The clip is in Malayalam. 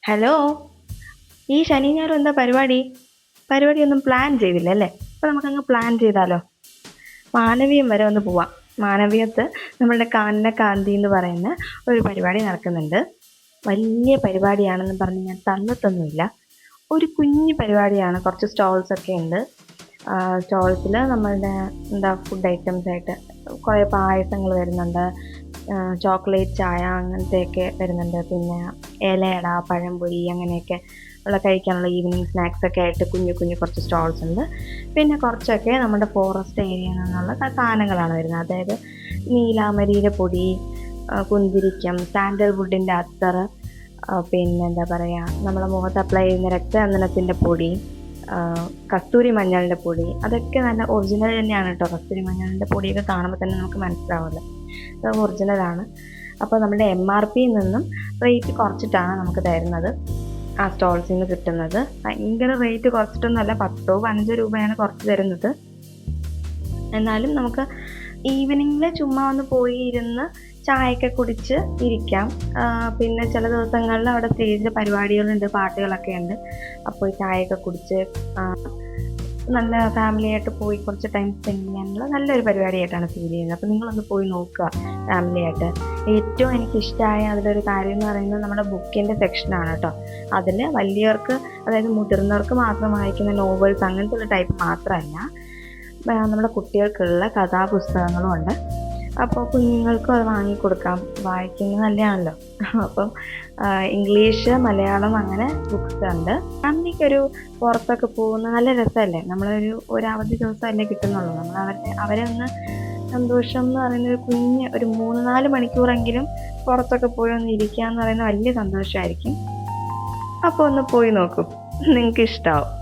ഹലോ. ഈ ശനി ഞായറും എന്താ പരിപാടി? പരിപാടിയൊന്നും പ്ലാൻ ചെയ്തില്ല അല്ലേ? അപ്പോൾ നമുക്കങ്ങ് പ്ലാൻ ചെയ്താലോ? മാനവീയം വരെ ഒന്ന് പോവാം. മാനവീയത്ത് നമ്മളുടെ കാനന കാന്തി എന്ന് പറയുന്ന ഒരു പരിപാടി നടക്കുന്നുണ്ട്. വലിയ പരിപാടിയാണെന്ന് പറഞ്ഞ് ഞാൻ തന്നിട്ടൊന്നുമില്ല. ഒരു കുഞ്ഞു പരിപാടിയാണ്. കുറച്ച് സ്റ്റോൾസ് ഒക്കെ ഉണ്ട്. സ്റ്റോൾസിൽ നമ്മളുടെ ഫുഡ് ഐറ്റംസ് ആയിട്ട് കുറേ പായസങ്ങൾ വരുന്നുണ്ട്. ചോക്ലേറ്റ് ചായ അങ്ങനത്തെയൊക്കെ വരുന്നുണ്ട്. പിന്നെ ഇലയട, പഴംപൊരി അങ്ങനെയൊക്കെ ഉള്ള കഴിക്കാനുള്ള ഈവനിങ് സ്നാക്സ് ഒക്കെ ആയിട്ട് കുഞ്ഞു കുഞ്ഞു കുറച്ച് സ്റ്റോൾസ് ഉണ്ട്. പിന്നെ കുറച്ചൊക്കെ നമ്മുടെ ഫോറസ്റ്റ് ഏരിയയിൽ നിന്നുള്ള സാധനങ്ങളാണ് വരുന്നത്. അതായത് നീലാമരിയുടെ പൊടി, കുന്തിരിക്കം, സാൻഡൽവുഡിൻ്റെ അത്തർ, പിന്നെ എന്താ പറയുക, നമ്മളെ മുഖത്ത് അപ്ലൈ ചെയ്യുന്ന രക്തചന്ദനത്തിൻ്റെ പൊടി, കസ്തൂരി മഞ്ഞളിൻ്റെ പൊടി, അതൊക്കെ നല്ല ഒറിജിനൽ തന്നെയാണ് കേട്ടോ. കസ്തൂരി മഞ്ഞളിൻ്റെ പൊടിയൊക്കെ കാണുമ്പോൾ തന്നെ നമുക്ക് മനസ്സിലാവുമല്ലോ അത് ഒറിജിനലാണ്. അപ്പോൾ നമ്മുടെ MRP നിന്നും റേറ്റ് കുറച്ചിട്ടാണ് നമുക്ക് തരുന്നത്. ആ സ്റ്റോൾസിൽ നിന്ന് കിട്ടുന്നത് ഭയങ്കര റേറ്റ് കുറച്ചിട്ടൊന്നുമല്ല, 10-15 രൂപയാണ് കുറച്ച് തരുന്നത്. എന്നാലും നമുക്ക് ഈവനിങ്ങിൽ ചുമ്മാ ഒന്ന് പോയി ഇരുന്ന് ചായയൊക്കെ കുടിച്ച് ഇരിക്കാം. പിന്നെ ചില ദിവസങ്ങളിൽ അവിടെ സ്റ്റേജിൽ പരിപാടികളുണ്ട്, പാട്ടുകളൊക്കെ ഉണ്ട്. അപ്പോൾ ചായയൊക്കെ കുടിച്ച് നല്ല ഫാമിലിയായിട്ട് പോയി കുറച്ച് ടൈം സ്പെൻഡ് ചെയ്യാനുള്ള നല്ലൊരു പരിപാടിയായിട്ടാണ് ഫീൽ ചെയ്യുന്നത്. അപ്പോൾ നിങ്ങളൊന്ന് പോയി നോക്കുക ഫാമിലിയായിട്ട്. ഏറ്റവും എനിക്കിഷ്ടമായ അതിലൊരു കാര്യം എന്ന് പറയുന്നത് നമ്മുടെ ബുക്കിൻ്റെ സെക്ഷനാണ് കേട്ടോ. അതിൽ വലിയവർക്ക്, അതായത് മുതിർന്നവർക്ക് മാത്രം വായിക്കുന്ന നോവൽസ് അങ്ങനത്തെ ഉള്ള ടൈപ്പ് മാത്രമല്ല, നമ്മുടെ കുട്ടികൾക്കുള്ള കഥാപുസ്തകങ്ങളും ഉണ്ട്. അപ്പോൾ കുഞ്ഞുങ്ങൾക്കും അത് വാങ്ങിക്കൊടുക്കാം. വായിക്കുന്നത് നല്ലതാണല്ലോ. അപ്പം ഇംഗ്ലീഷ്, മലയാളം അങ്ങനെ ബുക്സ് ഉണ്ട്. ഫാമിലിക്കൊരു പുറത്തൊക്കെ പോകുന്ന നല്ല രസമല്ലേ? ഒരു അവധി ദിവസമല്ലേ കിട്ടുന്നുള്ളൂ. നമ്മൾ അവരെ ഒന്ന് സന്തോഷം എന്ന് പറയുന്ന ഒരു 3-4 മണിക്കൂറെങ്കിലും പുറത്തൊക്കെ പോയി ഒന്ന് ഇരിക്കുക എന്ന് പറയുന്നത് വലിയ സന്തോഷമായിരിക്കും. അപ്പോൾ ഒന്ന് പോയി നോക്കൂ, നിങ്ങൾക്ക് ഇഷ്ടമാവും.